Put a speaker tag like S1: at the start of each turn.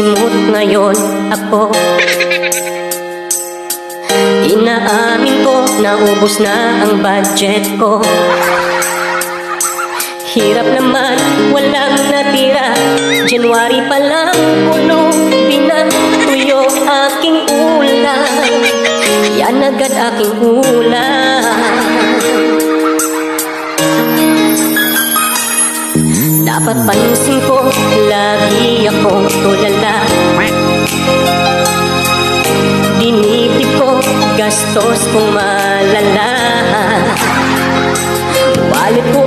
S1: simot ngayon ako. Inaamin ko, naubos na ang budget ko. Hirap naman, walang natira. January pa lang, puno, pinatuyo aking ulam. Yan agad aking ulam. Dapat pansin ko, lagi akong tulala. Dinibdib ko, gastos kong malala. Wallet ko